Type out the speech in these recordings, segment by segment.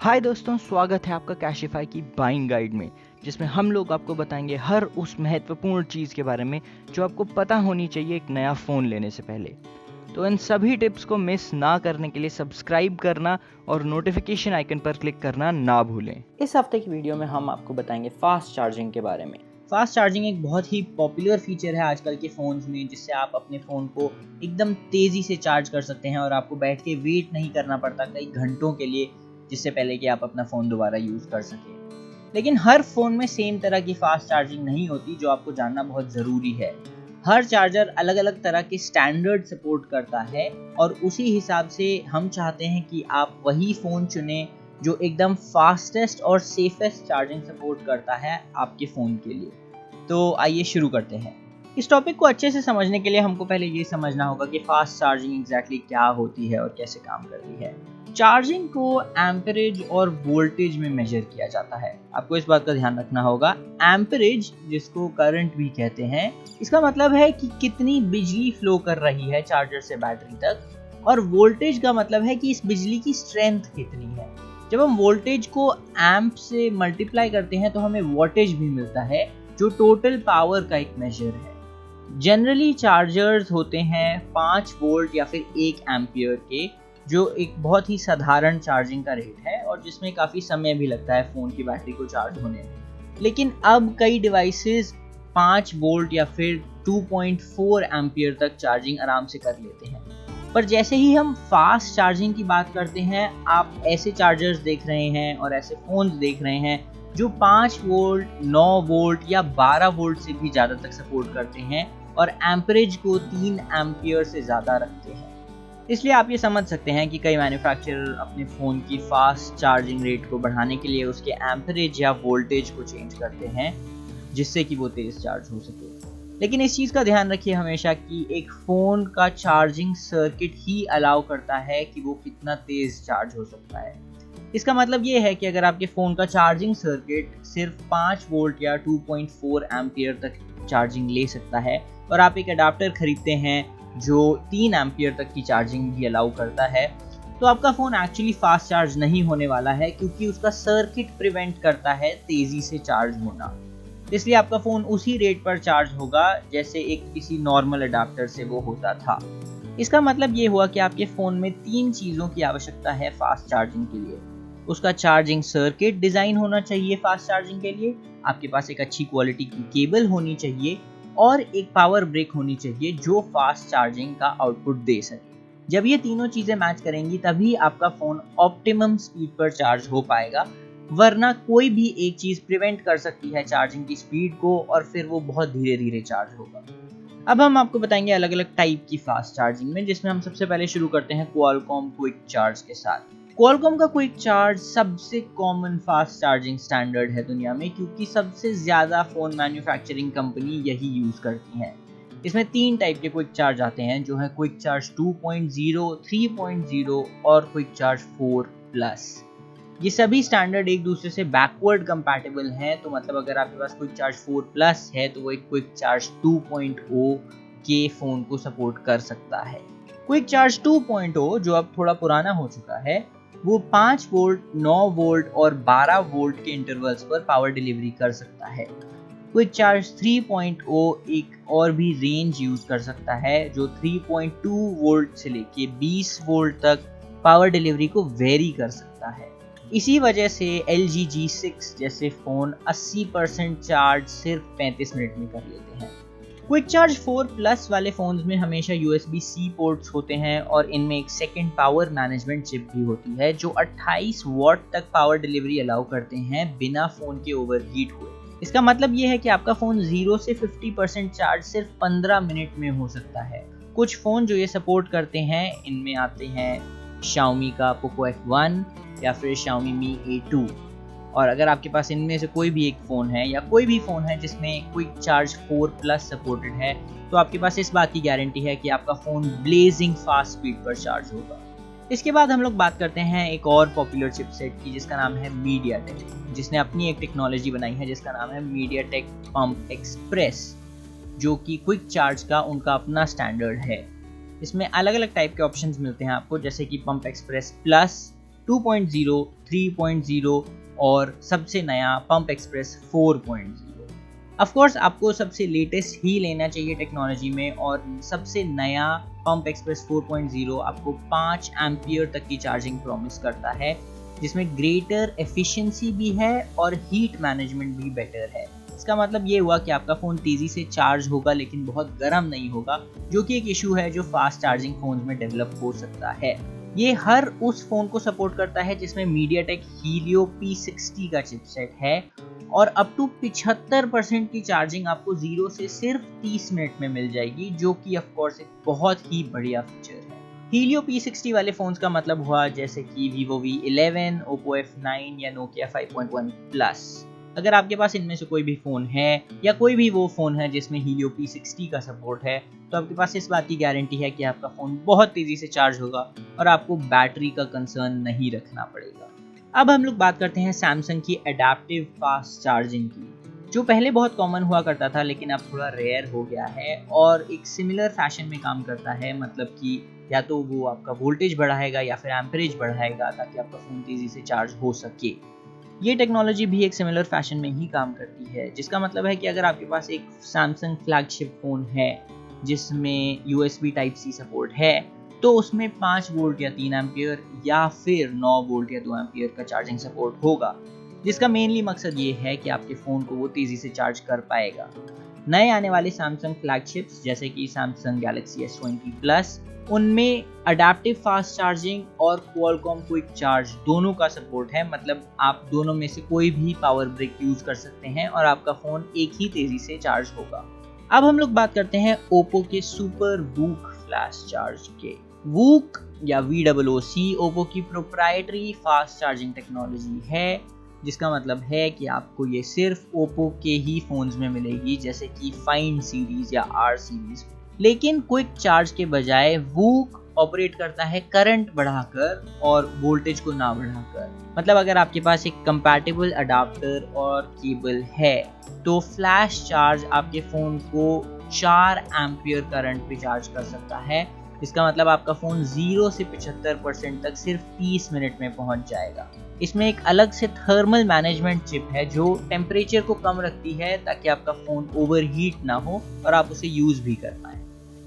हाय दोस्तों, स्वागत है आपका कैशिफाई की बाइंग गाइड में, जिसमें हम लोग आपको बताएंगे हर उस महत्वपूर्ण चीज़ के बारे में जो आपको पता होनी चाहिए एक नया फ़ोन लेने से पहले। तो इन सभी टिप्स को मिस ना करने के लिए सब्सक्राइब करना और नोटिफिकेशन आइकन पर क्लिक करना ना भूलें। इस हफ्ते की वीडियो में हम आपको बताएंगे फास्ट चार्जिंग के बारे में। फास्ट चार्जिंग एक बहुत ही पॉपुलर फीचर है आजकल के फ़ोन्स में, जिससे आप अपने फ़ोन को एकदम तेज़ी से चार्ज कर सकते हैं और आपको बैठ के वेट नहीं करना पड़ता कई घंटों के लिए, जिससे पहले कि आप अपना फ़ोन दोबारा यूज़ कर सकें। लेकिन हर फ़ोन में सेम तरह की फास्ट चार्जिंग नहीं होती, जो आपको जानना बहुत ज़रूरी है। हर चार्जर अलग अलग तरह के स्टैंडर्ड सपोर्ट करता है और उसी हिसाब से हम चाहते हैं कि आप वही फ़ोन चुनें जो एकदम फास्टेस्ट और सेफेस्ट चार्जिंग सपोर्ट करता है आपके फ़ोन के लिए। तो आइए शुरू करते हैं। इस टॉपिक को अच्छे से समझने के लिए हमको पहले ये समझना होगा कि फास्ट चार्जिंग एग्जैक्टली क्या होती है और कैसे काम करती है। चार्जिंग को एम्परेज और वोल्टेज में मेजर किया जाता है। आपको इस बात का ध्यान रखना होगा। एम्परेज, जिसको करंट भी कहते हैं, इसका मतलब है कि कितनी बिजली फ्लो कर रही है चार्जर से बैटरी तक, और वोल्टेज का मतलब है कि इस बिजली की स्ट्रेंथ कितनी है। जब हम वोल्टेज को एम्प से मल्टीप्लाई करते हैं तो हमें वॉटेज भी मिलता है, जो टोटल पावर का एक मेजर है। जनरली चार्जर्स होते हैं 5 वोल्ट या फिर 1 एम्पियर के, जो एक बहुत ही साधारण चार्जिंग का रेट है और जिसमें काफ़ी समय भी लगता है फ़ोन की बैटरी को चार्ज होने में। लेकिन अब कई डिवाइसेस 5 वोल्ट या फिर 2.4 एम्पियर तक चार्जिंग आराम से कर लेते हैं। पर जैसे ही हम फास्ट चार्जिंग की बात करते हैं, आप ऐसे चार्जर्स देख रहे हैं और ऐसे फ़ोन्स देख रहे हैं जो 5 वोल्ट, 9 वोल्ट या 12 वोल्ट से भी ज़्यादा तक सपोर्ट करते हैं और एम्परेज को 3 एम्पियर से ज़्यादा रखते हैं। इसलिए आप ये समझ सकते हैं कि कई मैन्युफैक्चरर अपने फ़ोन की फास्ट चार्जिंग रेट को बढ़ाने के लिए उसके एम्परेज या वोल्टेज को चेंज करते हैं, जिससे कि वो तेज़ चार्ज हो सके। लेकिन इस चीज़ का ध्यान रखिए हमेशा कि एक फ़ोन का चार्जिंग सर्किट ही अलाउ करता है कि वो कितना तेज़ चार्ज हो सकता है। इसका मतलब ये है कि अगर आपके फ़ोन का चार्जिंग सर्किट सिर्फ 5 वोल्ट या 2.4 एम्पियर तक चार्जिंग ले सकता है और आप एक अडाप्टर खरीदते हैं जो 3 एम्पियर तक की चार्जिंग भी अलाउ करता है, तो आपका फ़ोन एक्चुअली फास्ट चार्ज नहीं होने वाला है, क्योंकि उसका सर्किट प्रिवेंट करता है तेज़ी से चार्ज होना। इसलिए आपका फ़ोन उसी रेट पर चार्ज होगा जैसे एक किसी नॉर्मल अडाप्टर से वो होता था। इसका मतलब ये हुआ कि आपके फ़ोन में 3 चीज़ों की आवश्यकता है फास्ट चार्जिंग के लिए। उसका चार्जिंग सर्किट डिज़ाइन होना चाहिए फास्ट चार्जिंग के लिए, आपके पास एक अच्छी क्वालिटी की केबल होनी चाहिए और एक पावर ब्रेक होनी चाहिए जो फास्ट चार्जिंग का आउटपुट दे सके। जब ये तीनों चीज़ें मैच करेंगी तभी आपका फ़ोन ऑप्टिमम स्पीड पर चार्ज हो पाएगा, वरना कोई भी एक चीज़ प्रिवेंट कर सकती है चार्जिंग की स्पीड को और फिर वो बहुत धीरे धीरे चार्ज होगा। अब हम आपको बताएंगे अलग अलग टाइप की फास्ट चार्जिंग में, जिसमें हम सबसे पहले शुरू करते हैं क्वालकॉम क्विक चार्ज के साथ। क्वालकॉम का क्विक चार्ज सबसे कॉमन फास्ट चार्जिंग स्टैंडर्ड है दुनिया में, क्योंकि सबसे ज़्यादा फ़ोन मैन्युफैक्चरिंग कंपनी यही यूज़ करती हैं। इसमें 3 टाइप के क्विक चार्ज आते हैं, जो है क्विक चार्ज 2.0, 3.0 और क्विक चार्ज 4+। ये सभी स्टैंडर्ड एक दूसरे से बैकवर्ड कंपैटिबल हैं, तो मतलब अगर आपके पास क्विक चार्ज 4+ है तो वो एक क्विक चार्ज 2.0 के फ़ोन को सपोर्ट कर सकता है। क्विक चार्ज 2.0, जो अब थोड़ा पुराना हो चुका है, वो 5 वोल्ट, 9 वोल्ट और 12 वोल्ट के इंटरवल्स पर पावर डिलीवरी कर सकता है। क्विक चार्ज 3.0 एक और भी रेंज यूज़ कर सकता है, जो 3.2 वोल्ट से लेके 20 वोल्ट तक पावर डिलीवरी को वेरी कर सकता है। इसी वजह से LG G6 जैसे फ़ोन 80% चार्ज सिर्फ 35 मिनट में कर लेते हैं। क्विक चार्ज 4+ वाले फ़ोन्स में हमेशा USB-C पोर्ट्स होते हैं और इनमें एक सेकेंड पावर मैनेजमेंट चिप भी होती है, जो 28 वॉट तक पावर डिलीवरी अलाउ करते हैं बिना फ़ोन के ओवरहीट हुए। इसका मतलब ये है कि आपका फ़ोन 0 से 50% चार्ज सिर्फ 15 मिनट में हो सकता है। कुछ फ़ोन जो ये सपोर्ट करते हैं, इनमें आते हैं Xiaomi का Poco F1 या फिर Xiaomi Mi A2। और अगर आपके पास इनमें से कोई भी एक फ़ोन है या कोई भी फ़ोन है जिसमें क्विक चार्ज 4+ सपोर्टेड है, तो आपके पास इस बात की गारंटी है कि आपका फ़ोन ब्लेजिंग फास्ट स्पीड पर चार्ज होगा। इसके बाद हम लोग बात करते हैं एक और पॉपुलर चिपसेट की, जिसका नाम है MediaTek, जिसने अपनी एक टेक्नोलॉजी बनाई है जिसका नाम है MediaTek Pump Express, जो कि क्विक चार्ज का उनका अपना स्टैंडर्ड है। इसमें अलग अलग टाइप के ऑप्शंस मिलते हैं आपको, जैसे कि पंप एक्सप्रेस प्लस, 2.0, 3.0 और सबसे नया पंप एक्सप्रेस 4.0। ऑफ कोर्स आपको सबसे लेटेस्ट ही लेना चाहिए टेक्नोलॉजी में, और सबसे नया पंप एक्सप्रेस 4.0 आपको 5 एम्पियर तक की चार्जिंग प्रॉमिस करता है, जिसमें ग्रेटर एफिशिएंसी भी है और हीट मैनेजमेंट भी बेटर है। इसका मतलब ये हुआ कि आपका फ़ोन तेज़ी से चार्ज होगा लेकिन बहुत गर्म नहीं होगा, जो कि एक इशू है जो फास्ट चार्जिंग फ़ोन्स में डेवलप हो सकता है। ये हर उस फ़ोन को सपोर्ट करता है जिसमें MediaTek Helio P60 का चिपसेट है, और अप टू 75% की चार्जिंग आपको 0 से सिर्फ 30 मिनट में मिल जाएगी, जो कि ऑफ कोर्स एक बहुत ही बढ़िया फीचर है। Helio P60 वाले फ़ोन्स का मतलब हुआ जैसे कि Vivo V11, Oppo F9 या Nokia 5.1 Plus। अगर आपके पास इनमें से कोई भी फ़ोन है या कोई भी वो फ़ोन है जिसमें Helio P60 का सपोर्ट है, तो आपके पास इस बात की गारंटी है कि आपका फ़ोन बहुत तेज़ी से चार्ज होगा और आपको बैटरी का कंसर्न नहीं रखना पड़ेगा। अब हम लोग बात करते हैं सैमसंग की एडेप्टिव फास्ट चार्जिंग की, जो पहले बहुत कॉमन हुआ करता था लेकिन अब थोड़ा रेयर हो गया है और एक सिमिलर फैशन में काम करता है। मतलब कि या तो वो आपका वोल्टेज बढ़ाएगा या फिर एम्परेज बढ़ाएगा ताकि आपका फ़ोन तेज़ी से चार्ज हो सके। ये टेक्नोलॉजी भी एक सिमिलर फैशन में ही काम करती है, जिसका मतलब है कि अगर आपके पास एक सैमसंग फ्लैगशिप फ़ोन है जिसमें USB Type-C सपोर्ट है, तो उसमें 5 वोल्ट या 3 एम्पियर या फिर 9 वोल्ट या 2 एम्पियर का चार्जिंग सपोर्ट होगा, जिसका मेनली मकसद ये है कि आपके फ़ोन को वो तेज़ी से चार्ज कर पाएगा। नए आने वाले सैमसंग फ्लैगशिप्स जैसे कि सैमसंग गैलेक्सी S20 Plus, उनमें अडेप्टिव फास्ट चार्जिंग और क्वालकॉम क्विक चार्ज दोनों का सपोर्ट है। मतलब आप दोनों में से कोई भी पावर ब्रेक यूज़ कर सकते हैं और आपका फ़ोन एक ही तेज़ी से चार्ज होगा। अब हम लोग बात करते हैं ओप्पो के सुपर वूक फ्लैश चार्ज के। वूक या VOOC ओप्पो की प्रोप्राइटरी फास्ट चार्जिंग टेक्नोलॉजी है, जिसका मतलब है कि आपको ये सिर्फ ओप्पो के ही फ़ोन्स में मिलेगी, जैसे कि फाइंड सीरीज़ या R सीरीज़। लेकिन क्विक चार्ज के बजाय वूक ऑपरेट करता है करंट बढ़ाकर और वोल्टेज को ना बढ़ाकर। मतलब अगर आपके पास एक कंपैटिबल अडाप्टर और केबल है तो फ्लैश चार्ज आपके फ़ोन को 4 एम्पियर करंट पे चार्ज कर सकता है। इसका मतलब आपका फ़ोन 0 से 75% तक सिर्फ 30 मिनट में पहुंच जाएगा। इसमें एक अलग से थर्मल मैनेजमेंट चिप है जो टेम्परेचर को कम रखती है ताकि आपका फ़ोन ओवरहीट ना हो और आप उसे यूज़ भी कर पाएँ।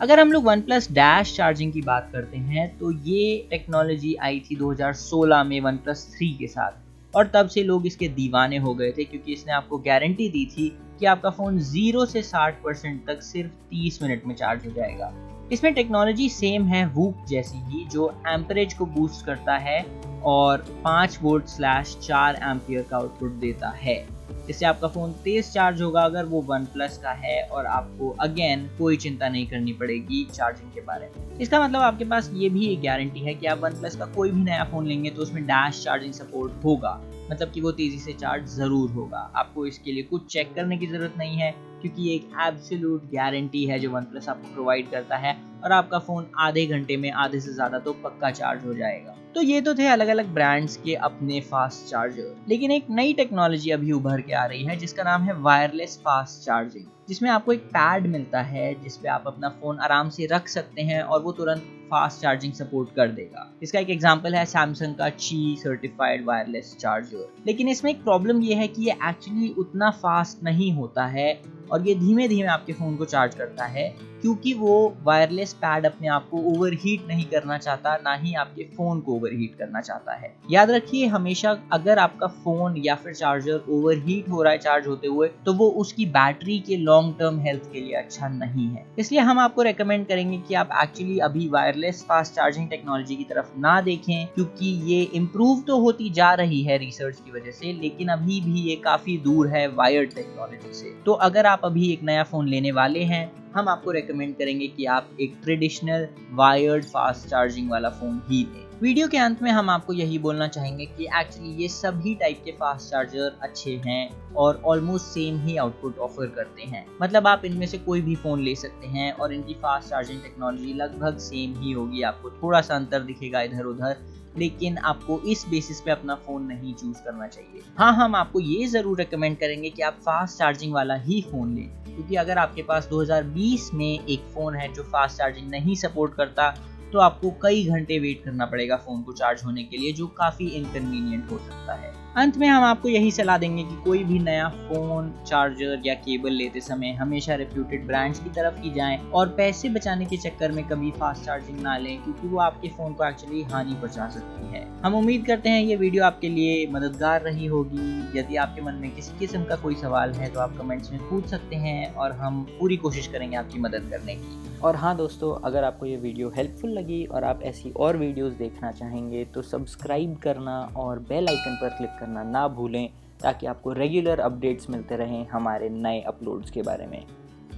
अगर हम लोग OnePlus डैश चार्जिंग की बात करते हैं तो ये टेक्नोलॉजी आई थी 2016 में OnePlus 3 के साथ, और तब से लोग इसके दीवाने हो गए थे क्योंकि इसने आपको गारंटी दी थी कि आपका फ़ोन 0 से 60% तक सिर्फ 30 मिनट में चार्ज हो जाएगा। इसमें टेक्नोलॉजी सेम है वूक जैसी ही, जो एम्परेज को बूस्ट करता है और 5 वोल्ट/4 एम्पियर का आउटपुट देता है। इससे आपका फ़ोन तेज़ चार्ज होगा अगर वो OnePlus का है, और आपको अगेन कोई चिंता नहीं करनी पड़ेगी चार्जिंग के बारे में। इसका मतलब आपके पास ये भी एक गारंटी है कि आप OnePlus का कोई भी नया फ़ोन लेंगे तो उसमें डैश चार्जिंग सपोर्ट होगा, मतलब कि वो तेज़ी से चार्ज ज़रूर होगा। आपको इसके लिए कुछ चेक करने की ज़रूरत नहीं है क्योंकि ये एक एब्सोल्यूट गारंटी है जो OnePlus आपको प्रोवाइड करता है, और आपका फ़ोन आधे घंटे में आधे से ज़्यादा तो पक्का चार्ज हो जाएगा। तो ये तो थे अलग अलग ब्रांड्स के अपने फास्ट चार्जर, लेकिन एक नई टेक्नोलॉजी अभी उभर के आ रही है जिसका नाम है वायरलेस फास्ट चार्जिंग, जिसमें आपको एक पैड मिलता है जिसपे आप अपना फ़ोन आराम से रख सकते हैं और वो तुरंत फास्ट चार्जिंग सपोर्ट कर देगा। इसका एक एग्जांपल है सैमसंग का Qi सर्टिफाइड वायरलेस चार्जर। लेकिन इसमें एक प्रॉब्लम ये है कि ये एक्चुअली उतना फास्ट नहीं होता है और ये धीमे धीमे आपके फ़ोन को चार्ज करता है, क्योंकि वो वायरलेस पैड अपने आप को ओवरहीट नहीं करना चाहता, ना ही आपके फ़ोन को ओवरहीट करना चाहता है। याद रखिए हमेशा अगर आपका फ़ोन या फिर चार्जर ओवरहीट हो रहा है चार्ज होते हुए, तो वो उसकी बैटरी के लॉन्ग टर्म हेल्थ के लिए अच्छा नहीं है। इसलिए हम आपको रेकमेंड करेंगे कि आप एक्चुअली अभी वायरलेस फास्ट चार्जिंग टेक्नोलॉजी की तरफ ना देखें, क्योंकि ये इम्प्रूव तो होती जा रही है रिसर्च की वजह से, लेकिन अभी भी ये काफ़ी दूर है वायर्ड टेक्नोलॉजी से। तो अगर आप अभी एक नया फ़ोन लेने वाले हैं, हम आपको रेकमेंड करेंगे कि आप एक ट्रेडिशनल वायर्ड फास्ट चार्जिंग वाला फ़ोन ही लें। वीडियो के अंत में हम आपको यही बोलना चाहेंगे कि एक्चुअली ये सभी टाइप के फास्ट चार्जर अच्छे हैं और ऑलमोस्ट सेम ही आउटपुट ऑफर करते हैं। मतलब आप इनमें से कोई भी फ़ोन ले सकते हैं और इनकी फास्ट चार्जिंग टेक्नोलॉजी लगभग सेम ही होगी। आपको थोड़ा सा अंतर दिखेगा इधर उधर, लेकिन आपको इस बेसिस पे अपना फ़ोन नहीं चूज़ करना चाहिए। हाँ, हम आपको ये ज़रूर रेकमेंड करेंगे कि आप फास्ट चार्जिंग वाला ही फ़ोन लें, क्योंकि अगर आपके पास 2020 में एक फ़ोन है जो फास्ट चार्जिंग नहीं सपोर्ट करता, तो आपको कई घंटे वेट करना पड़ेगा फ़ोन को चार्ज होने के लिए, जो काफ़ी इनकन्वीनियंट हो सकता है। अंत में हम आपको यही सलाह देंगे कि कोई भी नया फ़ोन, चार्जर या केबल लेते समय हमेशा रेप्यूटेड ब्रांड्स की तरफ ही जाएं और पैसे बचाने के चक्कर में कभी फास्ट चार्जिंग ना लें, क्योंकि वो आपके फ़ोन को एक्चुअली हानि पहुंचा सकती है। हम उम्मीद करते हैं ये वीडियो आपके लिए मददगार रही होगी। यदि आपके मन में किसी किस्म का कोई सवाल है तो आप कमेंट्स में पूछ सकते हैं और हम पूरी कोशिश करेंगे आपकी मदद करने की। और हाँ दोस्तों, अगर आपको ये वीडियो हेल्पफुल लगी और आप ऐसी और वीडियोस देखना चाहेंगे तो सब्सक्राइब करना और बेल आइकन पर क्लिक करना ना भूलें, ताकि आपको रेगुलर अपडेट्स मिलते रहें हमारे नए अपलोड्स के बारे में।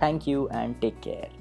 Thank you and take care.